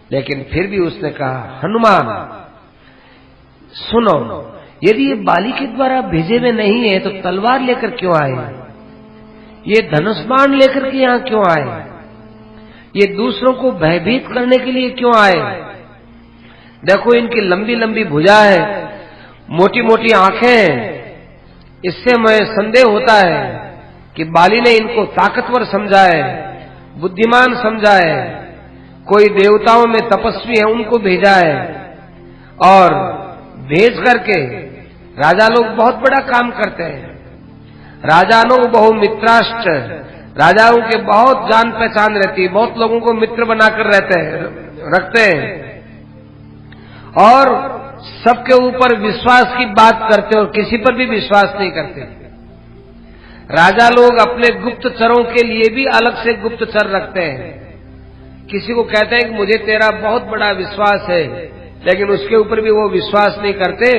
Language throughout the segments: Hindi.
लेकिन फिर भी उसने कहा, हनुमान सुनो, यदि ये बाली के द्वारा भेजे हुए नहीं है तो तलवार लेकर क्यों आए? ये धनुष बाण लेकर के यहाँ क्यों आए? ये दूसरों को भयभीत करने के लिए क्यों आए? देखो इनकी लंबी लंबी भुजा है, मोटी मोटी आंखें, इससे मुझे संदेह होता है कि बाली ने इनको ताकतवर समझा है, बुद्धिमान समझा है, कोई देवताओं में तपस्वी है उनको भेजा है, और भेज करके राजा लोग बहुत बड़ा काम करते हैं। राजानों बहु मित्राष्ट, राजाओं के बहुत जान पहचान रहती है, बहुत लोगों को मित्र बनाकर रखते हैं, और सबके ऊपर विश्वास की बात करते और किसी पर भी विश्वास नहीं करते। राजा लोग अपने गुप्तचरों के लिए भी अलग से गुप्तचर रखते हैं। किसी को कहते हैं कि मुझे तेरा बहुत बड़ा विश्वास है, लेकिन उसके ऊपर भी वो विश्वास नहीं करते,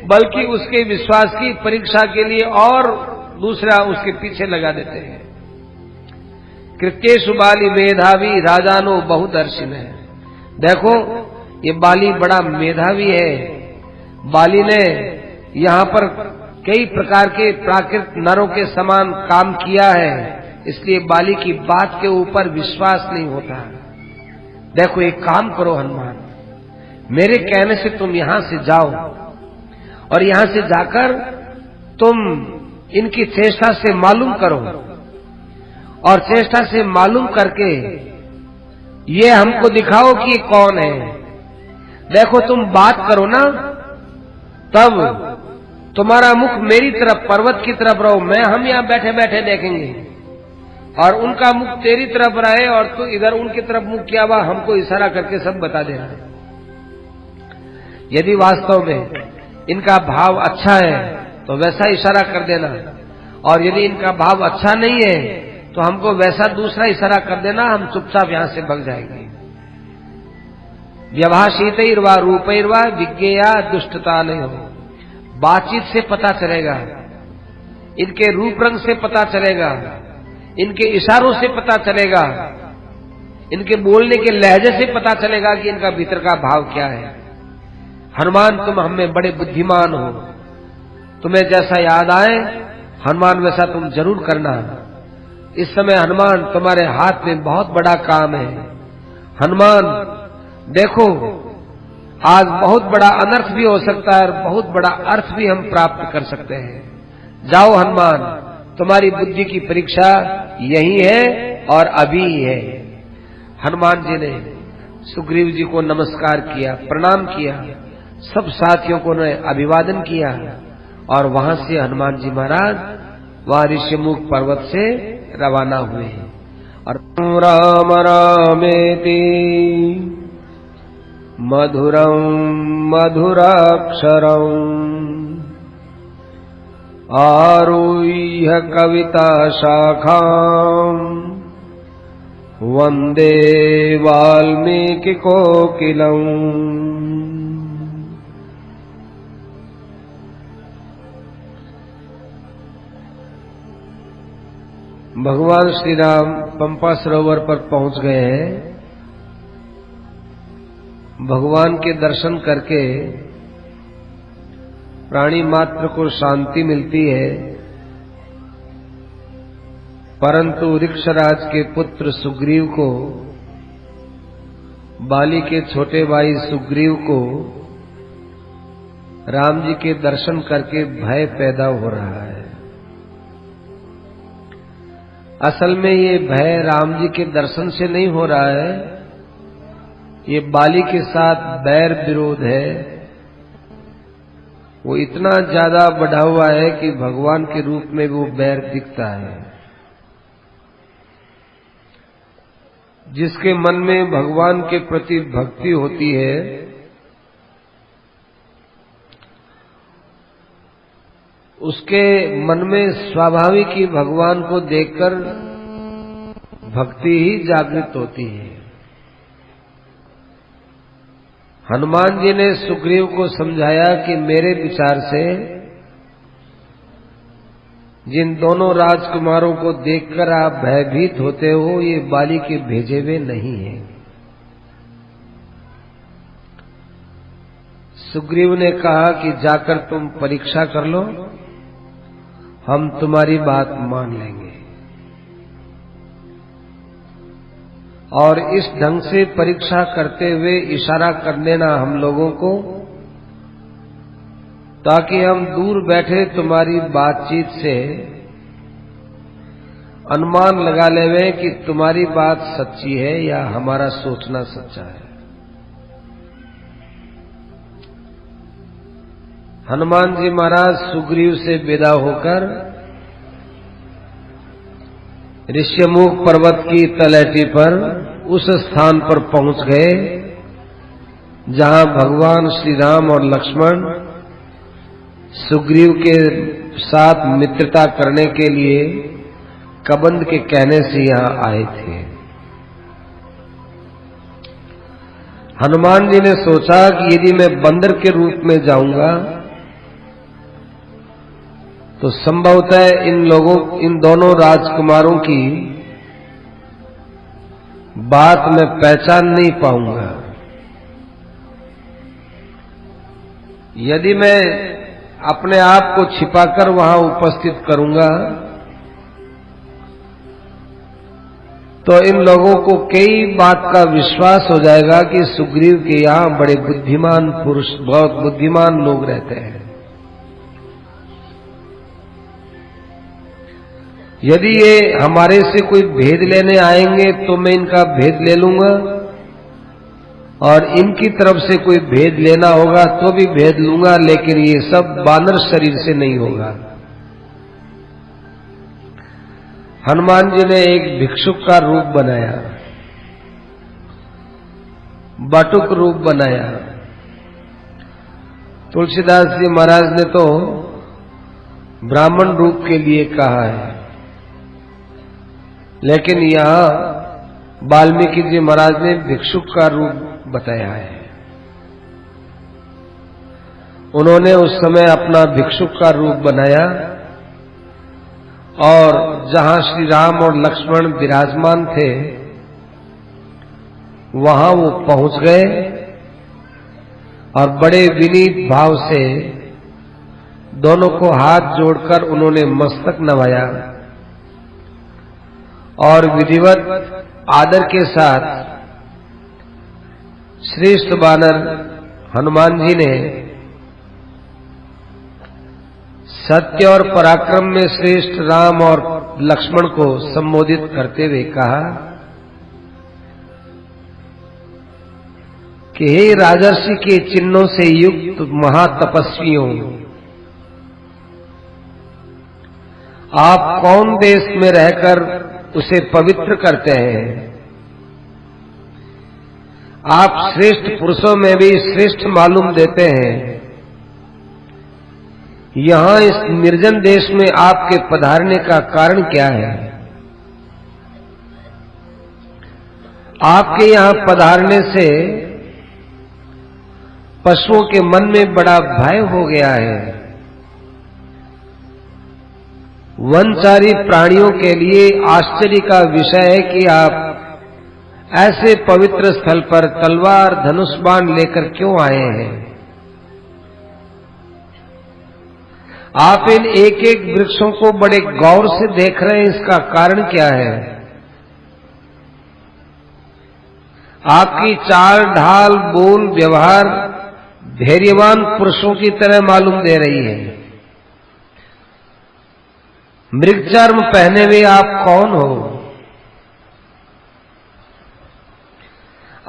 बल्कि उसके विश्वास की परीक्षा के लिए और दूसरा उसके पीछे लगा देते हैं। कृत्येषु बाली मेधावी राजानो बहुदर्शिन है। देखो ये बाली बड़ा मेधावी है। बाली ने यहाँ पर कई प्रकार के प्राकृत नरों के समान काम किया है, इसलिए बाली की बात के ऊपर विश्वास नहीं होता। देखो एक काम करो हनुमान, मेरे कहने से तुम यहां से जाओ और यहां से जाकर तुम इनकी चेष्टा से मालूम करो, और चेष्टा से मालूम करके ये हमको दिखाओ कि ये कौन है। देखो तुम बात करो ना, तब तुम्हारा मुख मेरी तरफ पर्वत की तरफ रहो, हम यहां बैठे बैठे देखेंगे, और उनका मुख तेरी तरफ रहे और तू इधर उनकी तरफ मुख किया हुआ हमको इशारा करके सब बता देना। यदि वास्तव में इनका भाव अच्छा है तो वैसा इशारा कर देना, और यदि इनका भाव अच्छा नहीं है तो हमको वैसा दूसरा इशारा कर देना, हम चुपचाप यहां से भाग जाएंगे। व्यवहाशीतैर्वा रूपैर्वा विज्ञेया दुष्टता नहीं हो। बातचीत से पता चलेगा, इनके रूप रंग से पता चलेगा, इनके इशारों से पता चलेगा, इनके बोलने के लहजे से पता चलेगा कि इनका भीतर का भाव क्या है। हनुमान तुम हमें बड़े बुद्धिमान हो, तुम्हें जैसा याद आए हनुमान वैसा तुम जरूर करना। इस समय हनुमान तुम्हारे हाथ में बहुत बड़ा काम है। हनुमान देखो आज बहुत बड़ा अनर्थ भी हो सकता है और बहुत बड़ा अर्थ भी हम प्राप्त कर सकते हैं। जाओ हनुमान, तुम्हारी बुद्धि की परीक्षा यही है और अभी ही है। हनुमान जी ने सुग्रीव जी को नमस्कार किया, प्रणाम किया, सब साथियों को ने अभिवादन किया, और वहां से हनुमान जी महाराज वहां ऋषिमुख पर्वत से रवाना हुए। और राम रामेति मधुरं मधुराक्षरम् आरुह्य कविता शाखाम् वन्दे वाल्मीकि कोकिलम्। भगवान श्री राम पंपा सरोवर पर पहुंच गए हैं। भगवान के दर्शन करके प्राणी मात्र को शांति मिलती है, परंतु वृक्षराज के पुत्र सुग्रीव को, बाली के छोटे भाई सुग्रीव को राम जी के दर्शन करके भय पैदा हो रहा है। असल में ये भय राम जी के दर्शन से नहीं हो रहा है, ये बाली के साथ बैर विरोध है। वो इतना ज्यादा बढ़ा हुआ है कि भगवान के रूप में वो बैर दिखता है। जिसके मन में भगवान के प्रति भक्ति होती है उसके मन में स्वाभाविक ही भगवान को देखकर भक्ति ही जागृत होती है। हनुमान जी ने सुग्रीव को समझाया कि मेरे विचार से जिन दोनों राजकुमारों को देखकर आप भयभीत होते हो, ये बाली के भेजे हुए नहीं हैं। सुग्रीव ने कहा कि जाकर तुम परीक्षा कर लो, हम तुम्हारी बात मान लेंगे। और इस ढंग से परीक्षा करते हुए इशारा कर देना हम लोगों को, ताकि हम दूर बैठे तुम्हारी बातचीत से अनुमान लगा लेवे कि तुम्हारी बात सच्ची है या हमारा सोचना सच्चा है। हनुमान जी महाराज सुग्रीव से विदा होकर ऋष्यमुख पर्वत की तलहटी पर उस स्थान पर पहुंच गए जहां भगवान श्री राम और लक्ष्मण सुग्रीव के साथ मित्रता करने के लिए कबंध के कहने से यहां आए थे। हनुमान जी ने सोचा कि यदि मैं बंदर के रूप में जाऊंगा तो संभवतः इन दोनों राजकुमारों की बात मैं पहचान नहीं पाऊंगा। यदि मैं अपने आप को छिपाकर वहां उपस्थित करूंगा तो इन लोगों को कई बात का विश्वास हो जाएगा कि सुग्रीव के यहां बड़े बुद्धिमान पुरुष, बहुत बुद्धिमान लोग रहते हैं। यदि ये हमारे से कोई भेद लेने आएंगे तो मैं इनका भेद ले लूंगा, और इनकी तरफ से कोई भेद लेना होगा तो भी भेद लूंगा, लेकिन ये सब बानर शरीर से नहीं होगा। हनुमान जी ने एक भिक्षुक का रूप बनाया, बटुक रूप बनाया। तुलसीदास जी महाराज ने तो ब्राह्मण रूप के लिए कहा है, लेकिन यहां वाल्मीकि जी महाराज ने भिक्षुक का रूप बताया है। उन्होंने उस समय अपना भिक्षुक का रूप बनाया और जहां श्री राम और लक्ष्मण विराजमान थे वहां वो पहुंच गए और बड़े विनीत भाव से दोनों को हाथ जोड़कर उन्होंने मस्तक नवाया और विधिवत आदर के साथ श्रेष्ठ वानर हनुमान जी ने सत्य और पराक्रम में श्रेष्ठ राम और लक्ष्मण को संबोधित करते हुए कहा कि हे राजर्षि के चिन्हों से युक्त महातपस्वियों, आप कौन देश में रहकर उसे पवित्र करते हैं? आप श्रेष्ठ पुरुषों में भी श्रेष्ठ मालूम देते हैं। यहां इस निर्जन देश में आपके पधारने का कारण क्या है? आपके यहां पधारने से पशुओं के मन में बड़ा भय हो गया है। वनचारी प्राणियों के लिए आश्चर्य का विषय है कि आप ऐसे पवित्र स्थल पर तलवार धनुष बाण लेकर क्यों आए हैं? आप इन एक एक वृक्षों को बड़े गौर से देख रहे हैं, इसका कारण क्या है? आपकी चाल ढाल बोल व्यवहार धैर्यवान पुरुषों की तरह मालूम दे रही है। मृगचर्म पहने हुए आप कौन हो?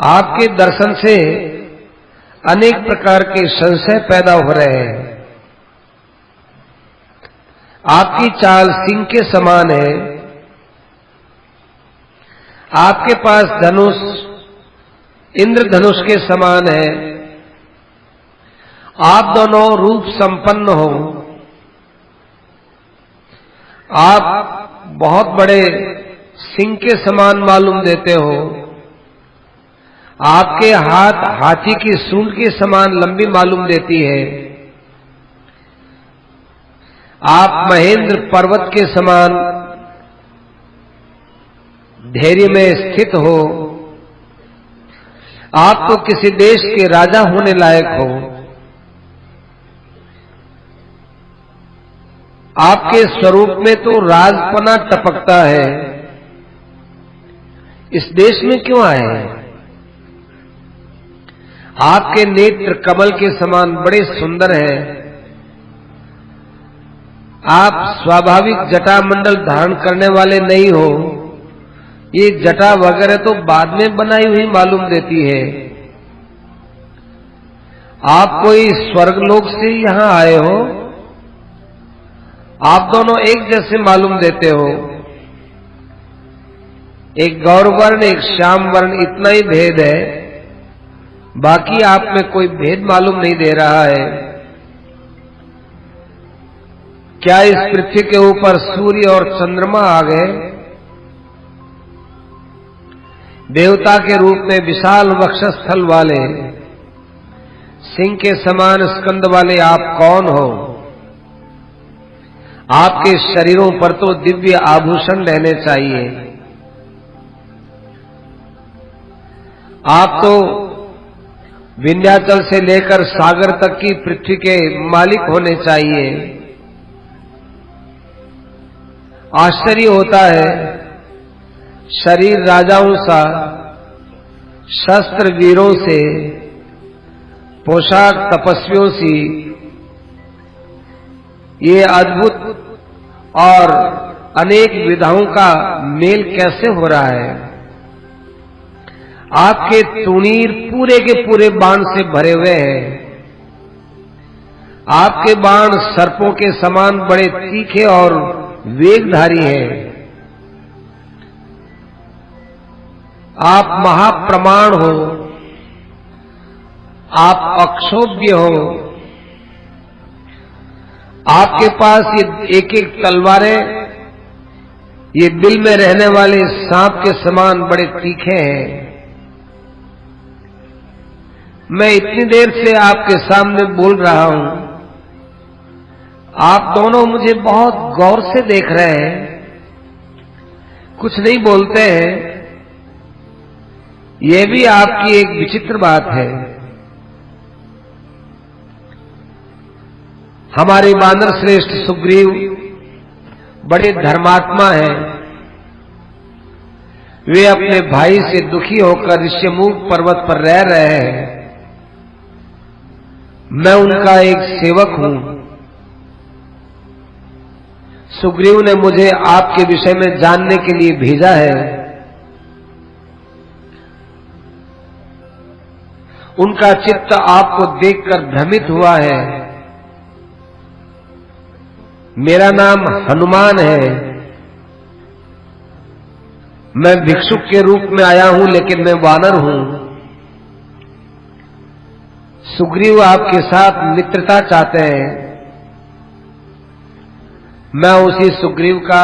आपके दर्शन से अनेक प्रकार के संशय पैदा हो रहे हैं। आपकी चाल सिंह के समान है। आपके पास धनुष इंद्रधनुष के समान है। आप दोनों रूप संपन्न हो। आप बहुत बड़े सिंह के समान मालूम देते हो। आपके हाथ हाथी की सूंड के समान लंबी मालूम देती है। आप महेंद्र पर्वत के समान धैर्य में स्थित हो। आप तो किसी देश के राजा होने लायक हो। आपके स्वरूप में तो राजपना टपकता है, इस देश में क्यों आए हैं? आपके नेत्र कमल के समान बड़े सुंदर हैं। आप स्वाभाविक जटामंडल धारण करने वाले नहीं हो। ये जटा वगैरह तो बाद में बनाई हुई मालूम देती है। आप कोई स्वर्गलोक से यहां आए हो। आप दोनों एक जैसे मालूम देते हो। एक गौर वर्ण, एक श्याम वर्ण, इतना ही भेद है, बाकी आप में कोई भेद मालूम नहीं दे रहा है। क्या इस पृथ्वी के ऊपर सूर्य और चंद्रमा आ गए? देवता के रूप में विशाल वक्षस्थल वाले, सिंह के समान स्कंद वाले आप कौन हो? आपके शरीरों पर तो दिव्य आभूषण रहने चाहिए। आप तो विंध्याचल से लेकर सागर तक की पृथ्वी के मालिक होने चाहिए। आश्चर्य होता है, शरीर राजाओं सा, शस्त्र वीरों से, पोशाक तपस्वियों सी, ये अद्भुत और अनेक विधाओं का मेल कैसे हो रहा है? आपके तुणीर पूरे के पूरे बाण से भरे हुए हैं। आपके बाण सर्पों के समान बड़े तीखे और वेगधारी हैं। आप महाप्रमाण हो, आप अक्षोभ्य हो। आपके पास ये एक एक तलवारें ये दिल में रहने वाले सांप के समान बड़े तीखे हैं। मैं इतनी देर से आपके सामने बोल रहा हूं, आप दोनों मुझे बहुत गौर से देख रहे हैं, कुछ नहीं बोलते हैं। यह भी आपकी एक विचित्र बात है। हमारे वानर श्रेष्ठ सुग्रीव बड़े धर्मात्मा हैं। वे अपने भाई से दुखी होकर ऋष्यमूक पर्वत पर रह रहे हैं। मैं उनका एक सेवक हूं। सुग्रीव ने मुझे आपके विषय में जानने के लिए भेजा है। उनका चित्त आपको देखकर भ्रमित हुआ है। मेरा नाम हनुमान है। मैं भिक्षुक के रूप में आया हूं, लेकिन मैं वानर हूं। सुग्रीव आपके साथ मित्रता चाहते हैं। मैं उसी सुग्रीव का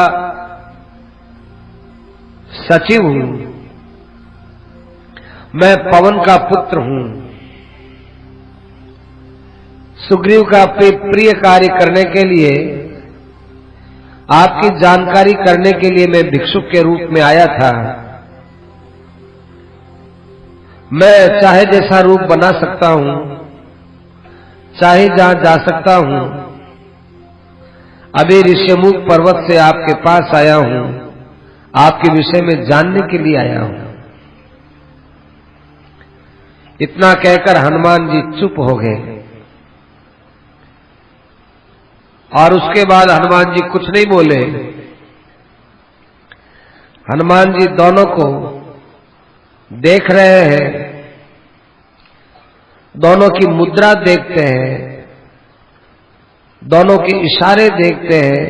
सचिव हूं। मैं पवन का पुत्र हूं। सुग्रीव का प्रिय कार्य करने के लिए, आपकी जानकारी करने के लिए मैं भिक्षुक के रूप में आया था। मैं चाहे जैसा रूप बना सकता हूं, चाहे जहां जा सकता हूं। अभी ऋष्यमूक पर्वत से आपके पास आया हूं, आपके विषय में जानने के लिए आया हूं। इतना कहकर हनुमान जी चुप हो गए और उसके बाद हनुमान जी कुछ नहीं बोले। हनुमान जी दोनों को देख रहे हैं, दोनों की मुद्रा देखते हैं, दोनों के इशारे देखते हैं,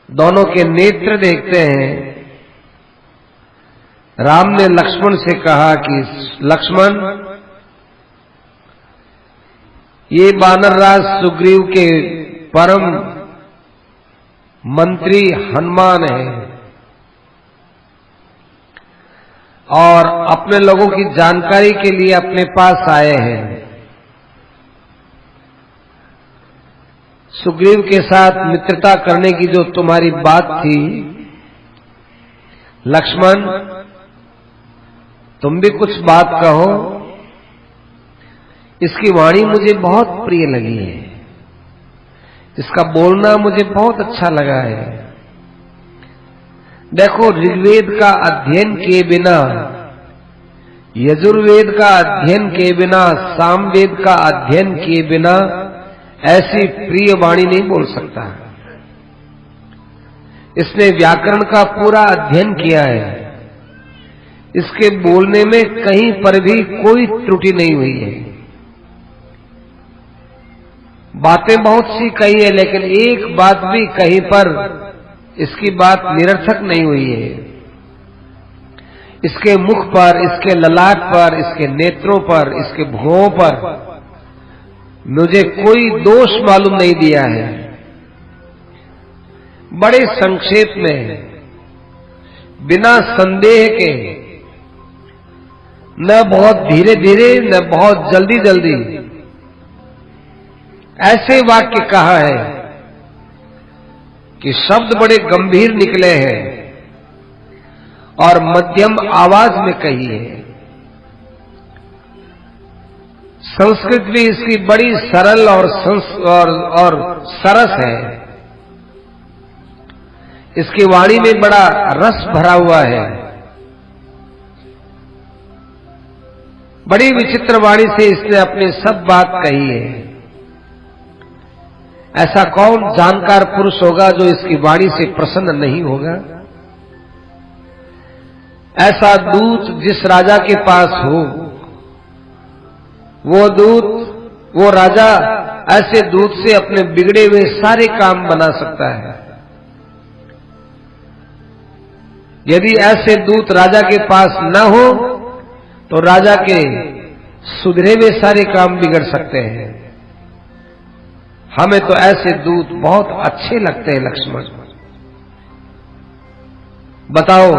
दोनों के नेत्र देखते हैं। राम ने लक्ष्मण से कहा कि लक्ष्मण, ये वानरराज सुग्रीव के परम मंत्री हनुमान है और अपने लोगों की जानकारी के लिए अपने पास आए हैं। सुग्रीव के साथ मित्रता करने की जो तुम्हारी बात थी, लक्ष्मण तुम भी कुछ बात कहो। इसकी वाणी मुझे बहुत प्रिय लगी है। इसका बोलना मुझे बहुत अच्छा लगा है। देखो, ऋग्वेद का अध्ययन किए बिना, यजुर्वेद का अध्ययन किए बिना, सामवेद का अध्ययन किए बिना ऐसी प्रिय वाणी नहीं बोल सकता। इसने व्याकरण का पूरा अध्ययन किया है। इसके बोलने में कहीं पर भी कोई त्रुटि नहीं हुई है। बातें बहुत सी कही है, लेकिन एक बात भी कहीं पर इसकी बात निरर्थक नहीं हुई है। इसके मुख पर, इसके ललाट पर, इसके नेत्रों पर, इसके भुवों पर मुझे कोई दोष मालूम नहीं दिया है। बड़े संक्षेप में, बिना संदेह के, न बहुत धीरे धीरे न बहुत जल्दी जल्दी ऐसे वाक्य कहा है कि शब्द बड़े गंभीर निकले हैं और मध्यम आवाज में कही है। संस्कृत भी इसकी बड़ी सरल और सरस है। इसकी वाणी में बड़ा रस भरा हुआ है। बड़ी विचित्र वाणी से इसने अपनी सब बात कही है। ऐसा कौन जानकार पुरुष होगा जो इसकी वाणी से प्रसन्न नहीं होगा? ऐसा दूत जिस राजा के पास हो, वो दूत, वो राजा ऐसे दूत से अपने बिगड़े हुए सारे काम बना सकता है। यदि ऐसे दूत राजा के पास न हो तो राजा के सुधरे हुए सारे काम बिगड़ सकते हैं। हमें तो ऐसे दूत बहुत अच्छे लगते हैं। लक्ष्मण, बताओ,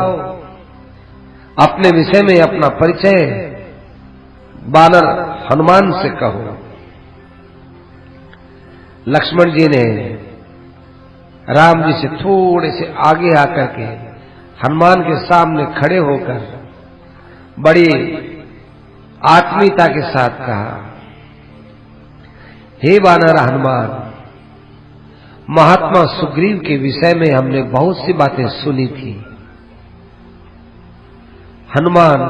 अपने विषय में अपना परिचय वानर हनुमान से कहो। लक्ष्मण जी ने राम जी से थोड़े से आगे आकर के हनुमान के सामने खड़े होकर बड़ी आत्मीयता के साथ कहा, हे वानर हनुमान, महात्मा सुग्रीव के विषय में हमने बहुत सी बातें सुनी थी। हनुमान,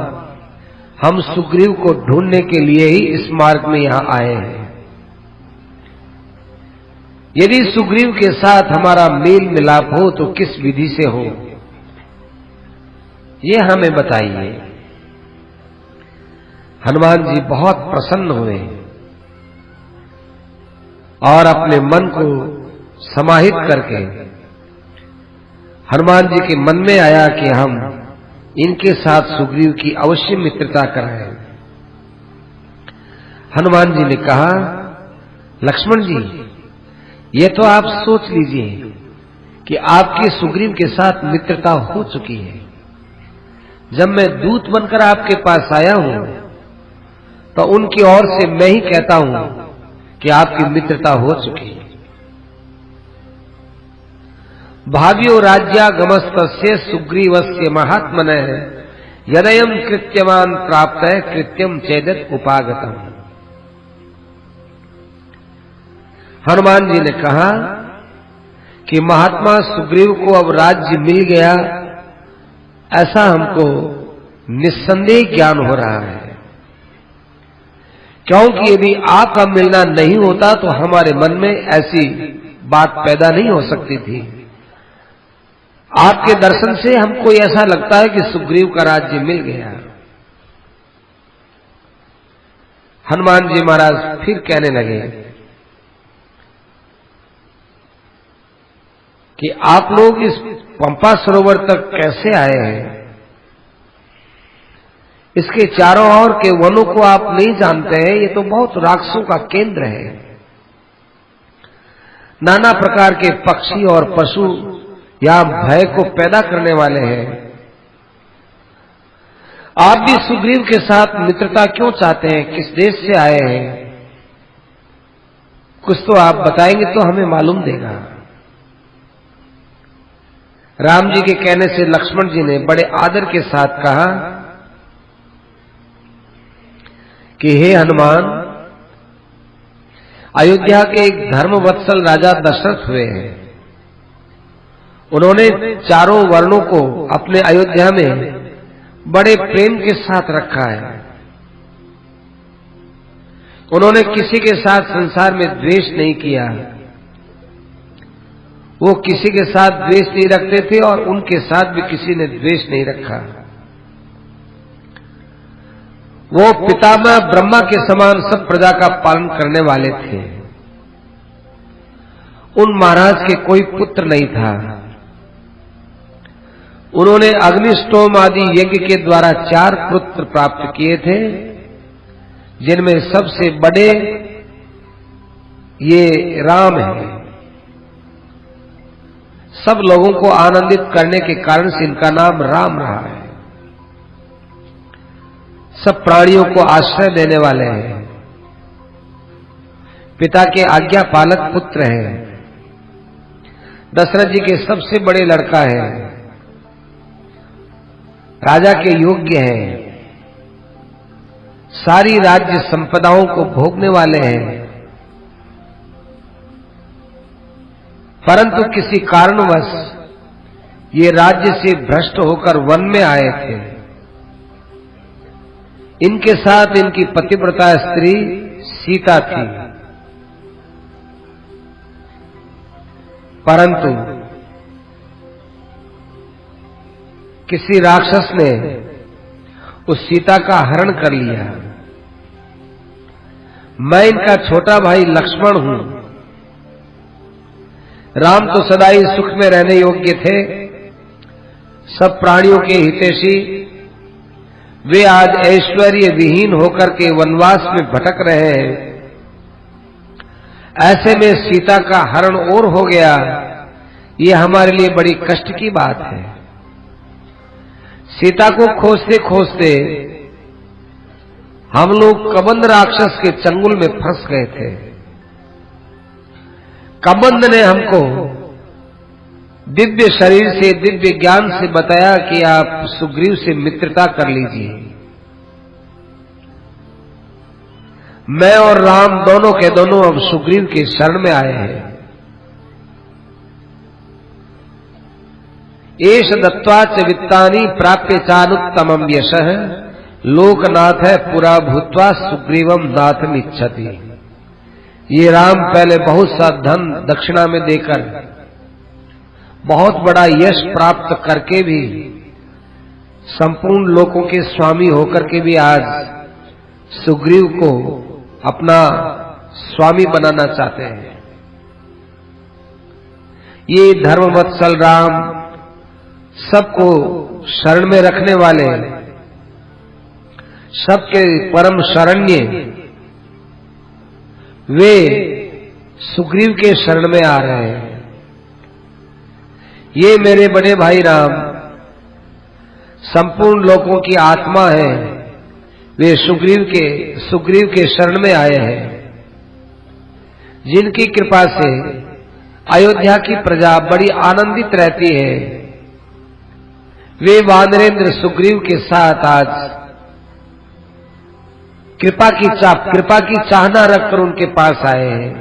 हम सुग्रीव को ढूंढने के लिए ही इस मार्ग में यहां आए हैं। यदि सुग्रीव के साथ हमारा मेल मिलाप हो तो किस विधि से हो, ये हमें बताइए। हनुमान जी बहुत प्रसन्न हुए और अपने मन को समाहित करके हनुमान जी के मन में आया कि हम इनके साथ सुग्रीव की अवश्य मित्रता कराएं। हनुमान जी ने कहा, लक्ष्मण जी, ये तो आप सोच लीजिए कि आपकी सुग्रीव के साथ मित्रता हो चुकी है। जब मैं दूत बनकर आपके पास आया हूं तो उनकी ओर से मैं ही कहता हूं कि आपकी मित्रता हो चुकी है। भाव्यो राज्यागमस्तस्य सुग्रीवस्य महात्मनः यदयं कृत्यवान प्राप्त है कृत्यम चेदत उपागतम। हनुमान जी ने कहा कि महात्मा सुग्रीव को अब राज्य मिल गया, ऐसा हमको निस्संदेह ज्ञान हो रहा है। क्योंकि यदि आपका मिलना नहीं होता तो हमारे मन में ऐसी बात पैदा नहीं हो सकती थी। आपके दर्शन से हमको ऐसा लगता है कि सुग्रीव का राज्य मिल गया। हनुमान जी महाराज फिर कहने लगे कि आप लोग इस पंपा सरोवर तक कैसे आए हैं? इसके चारों ओर के वनों को आप नहीं जानते हैं। ये तो बहुत राक्षसों का केंद्र है। नाना प्रकार के पक्षी और पशु यहां भय को पैदा करने वाले हैं। आप भी सुग्रीव के साथ मित्रता क्यों चाहते हैं? किस देश से आए हैं? कुछ तो आप बताएंगे तो हमें मालूम देगा। राम जी के कहने से लक्ष्मण जी ने बड़े आदर के साथ कहा कि हे हनुमान, अयोध्या के एक धर्मवत्सल राजा दशरथ हुए हैं। उन्होंने चारों वर्णों को अपने अयोध्या में बड़े प्रेम के साथ रखा है। उन्होंने किसी के साथ संसार में द्वेष नहीं किया। वो किसी के साथ द्वेष नहीं रखते थे और उनके साथ भी किसी ने द्वेष नहीं रखा। वो पितामह ब्रह्मा के समान सब प्रजा का पालन करने वाले थे। उन महाराज के कोई पुत्र नहीं था। उन्होंने अग्निष्टोम आदि यज्ञ के द्वारा 4 पुत्र प्राप्त किए थे, जिनमें सबसे बड़े ये राम हैं। सब लोगों को आनंदित करने के कारण से इनका नाम राम रहा है। सब प्राणियों को आश्रय देने वाले हैं। पिता के आज्ञा पालक पुत्र हैं। दशरथ जी के सबसे बड़े लड़का है। राजा के योग्य हैं। सारी राज्य संपदाओं को भोगने वाले हैं। परंतु किसी कारणवश ये राज्य से भ्रष्ट होकर वन में आए थे। इनके साथ इनकी पतिव्रता स्त्री सीता थी। परंतु किसी राक्षस ने उस सीता का हरण कर लिया। मैं इनका छोटा भाई लक्ष्मण हूं। राम तो सदा ही सुख में रहने योग्य थे, सब प्राणियों के हितैषी। वे आज ऐश्वर्य विहीन होकर के वनवास में भटक रहे हैं। ऐसे में सीता का हरण और हो गया, ये हमारे लिए बड़ी कष्ट की बात है। सीता को खोजते खोजते हम लोग कबंध राक्षस के चंगुल में फंस गए थे। कबंध ने हमको दिव्य शरीर से, दिव्य ज्ञान से बताया कि आप सुग्रीव से मित्रता कर लीजिए। मैं और राम दोनों के दोनों अब सुग्रीव के शरण में आए हैं। एष दत्त्वा च वित्तानि प्राप्य चानुत्तमं यशः लोकनाथ है पुरा भूत्वा सुग्रीवम नाथमिच्छति। ये राम पहले बहुत सा धन दक्षिणा में देकर, बहुत बड़ा यश प्राप्त करके भी, संपूर्ण लोकों के स्वामी होकर के भी आज सुग्रीव को अपना स्वामी बनाना चाहते हैं। ये धर्मवत्सल राम, सबको शरण में रखने वाले, सबके परम शरण्य, वे सुग्रीव के शरण में आ रहे हैं। ये मेरे बड़े भाई राम संपूर्ण लोकों की आत्मा है। वे सुग्रीव के शरण में आए हैं, जिनकी कृपा से अयोध्या की प्रजा बड़ी आनंदित रहती है। वे वानरेंद्र सुग्रीव के साथ आज कृपा की चाहना रखकर उनके पास आए हैं।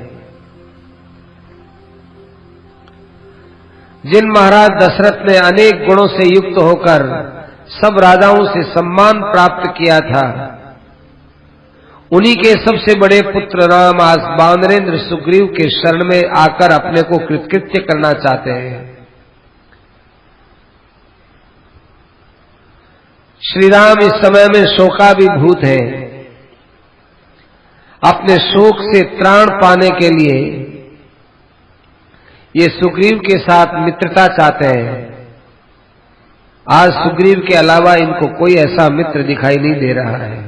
जिन महाराज दशरथ ने अनेक गुणों से युक्त होकर सब राजाओं से सम्मान प्राप्त किया था, उन्हीं के सबसे बड़े पुत्र राम आज वानरेंद्र सुग्रीव के शरण में आकर अपने को कृतकृत्य करना चाहते हैं। श्री राम इस समय में शोकाभिभूत है। अपने शोक से त्राण पाने के लिए ये सुग्रीव के साथ मित्रता चाहते हैं। आज सुग्रीव के अलावा इनको कोई ऐसा मित्र दिखाई नहीं दे रहा है।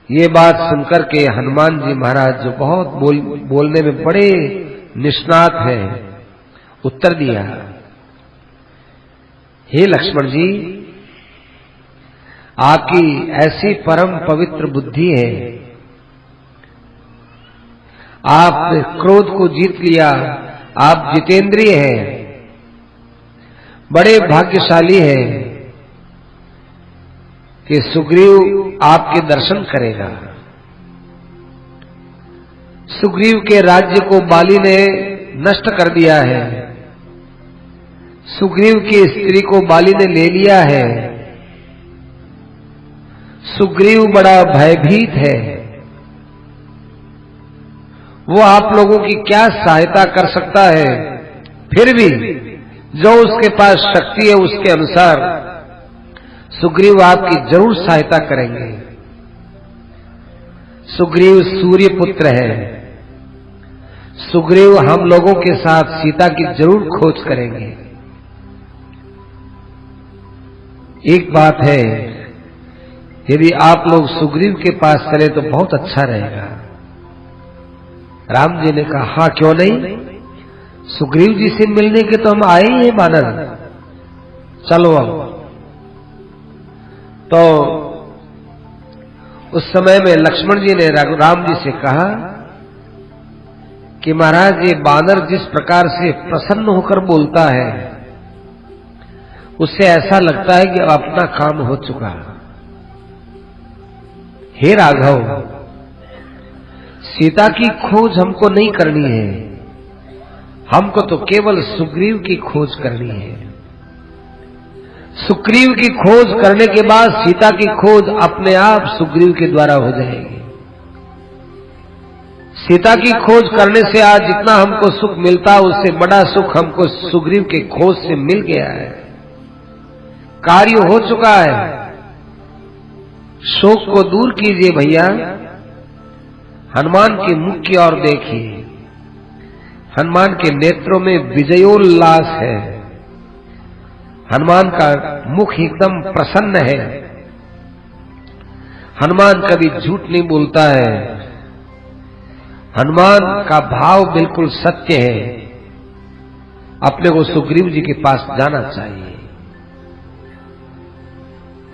ये बात सुनकर के हनुमान जी महाराज, जो बहुत बोलने में बड़े निष्णात हैं, उत्तर दिया, हे लक्ष्मण जी, आपकी ऐसी परम पवित्र बुद्धि है। आपने क्रोध को जीत लिया, आप जितेंद्रिय हैं, बड़े भाग्यशाली हैं कि सुग्रीव आपके दर्शन करेगा। सुग्रीव के राज्य को बाली ने नष्ट कर दिया है, सुग्रीव की स्त्री को बाली ने ले लिया है, सुग्रीव बड़ा भयभीत है, वो आप लोगों की क्या सहायता कर सकता है? फिर भी जो उसके पास शक्ति है उसके अनुसार सुग्रीव आपकी जरूर सहायता करेंगे। सुग्रीव सूर्य पुत्र है, सुग्रीव हम लोगों के साथ सीता की जरूर खोज करेंगे। एक बात है, यदि आप लोग सुग्रीव के पास चले तो बहुत अच्छा रहेगा। राम जी ने कहा, हाँ क्यों नहीं, सुग्रीव जी से मिलने के तो हम आए ही हैं बानर, चलो अब। तो उस समय में लक्ष्मण जी ने राम जी से कहा कि महाराज ये बानर जिस प्रकार से प्रसन्न होकर बोलता है उससे ऐसा लगता है कि अब अपना काम हो चुका। हे राघव, सीता की खोज हमको नहीं करनी है, हमको तो केवल सुग्रीव की खोज करनी है। सुग्रीव की खोज करने के बाद सीता की खोज अपने आप सुग्रीव के द्वारा हो जाएगी। सीता की खोज करने से आज जितना हमको सुख मिलता उससे बड़ा सुख हमको सुग्रीव के खोज से मिल गया है, कार्य हो चुका है। शोक को दूर कीजिए भैया, हनुमान के मुख की ओर देखिए, हनुमान के नेत्रों में विजयोल्लास है, हनुमान का मुख एकदम प्रसन्न है, हनुमान कभी झूठ नहीं बोलता है, हनुमान का भाव बिल्कुल सत्य है। अपने को सुग्रीव जी के पास जाना चाहिए।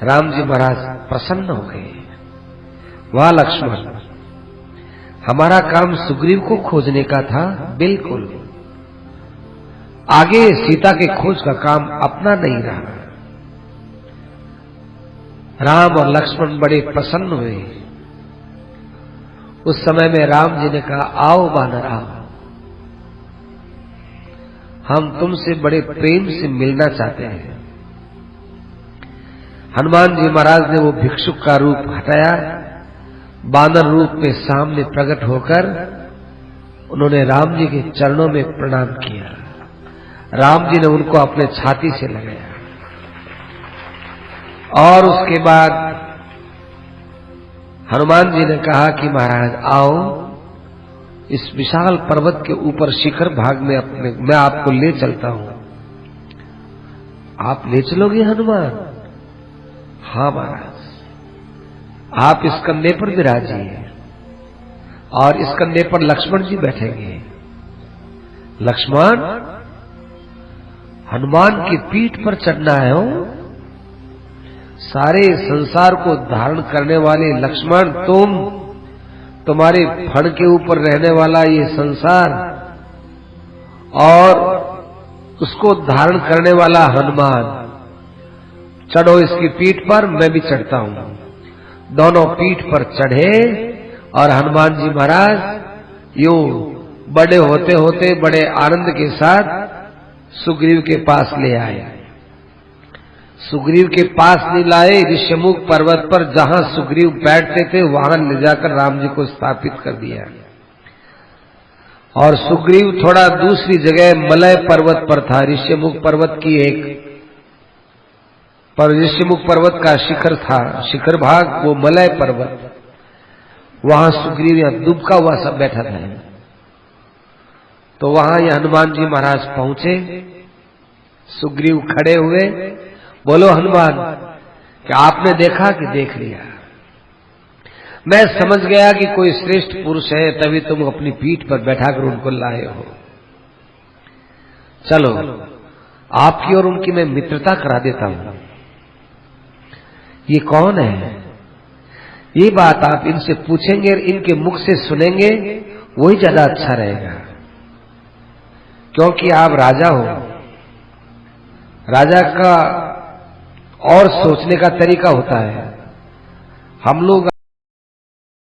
राम जी महाराज प्रसन्न हो गए। वाह लक्ष्मण, हमारा काम सुग्रीव को खोजने का था, बिल्कुल। आगे सीता के खोज का काम अपना नहीं रहा। राम और लक्ष्मण बड़े प्रसन्न हुए। उस समय में राम जी ने कहा, आओ बानर आओ, हम तुमसे बड़े प्रेम से मिलना चाहते हैं। हनुमान जी महाराज ने वो भिक्षुक का रूप हटाया, बानर रूप में सामने प्रकट होकर उन्होंने राम जी के चरणों में प्रणाम किया। राम जी ने उनको अपने छाती से लगाया और उसके बाद हनुमान जी ने कहा कि महाराज आओ, इस विशाल पर्वत के ऊपर शिखर भाग में मैं आपको ले चलता हूं। आप ले चलोगे हनुमान? हाँ महाराज, आप इस कंधे पर विराजिए और इस कंधे पर लक्ष्मण जी बैठेंगे। लक्ष्मण, हनुमान की पीठ पर चढ़ना है हो। सारे संसार को धारण करने वाले लक्ष्मण, तुम्हारे फण के ऊपर रहने वाला ये संसार और उसको धारण करने वाला हनुमान, चढ़ो इसकी पीठ पर, मैं भी चढ़ता हूं। दोनों पीठ पर चढ़े और हनुमान जी महाराज यूं बड़े होते होते बड़े आनंद के साथ सुग्रीव के पास ले आए। सुग्रीव के पास नहीं लाए, ऋष्यमुख पर्वत पर जहां सुग्रीव बैठते थे वहां ले जाकर राम जी को स्थापित कर दिया। और सुग्रीव थोड़ा दूसरी जगह मलय पर्वत पर था। ऋष्यमुख पर्वत की ऋष्यमुख पर्वत का शिखर था, शिखर भाग वो मलय पर्वत, वहां सुग्रीव यहां दुबका हुआ सब बैठा था। तो वहां ये हनुमान जी महाराज पहुंचे। सुग्रीव खड़े हुए, बोलो हनुमान, कि आपने देखा कि देख लिया? मैं समझ गया कि कोई श्रेष्ठ पुरुष है, तभी तुम अपनी पीठ पर बैठाकर उनको लाए हो। चलो आपकी और उनकी मैं मित्रता करा देता हूं। ये कौन है? ये बात आप इनसे पूछेंगे और इनके मुख से सुनेंगे, वही ज्यादा अच्छा रहेगा, क्योंकि आप राजा हो। राजा का और सोचने का तरीका होता है। हम लोग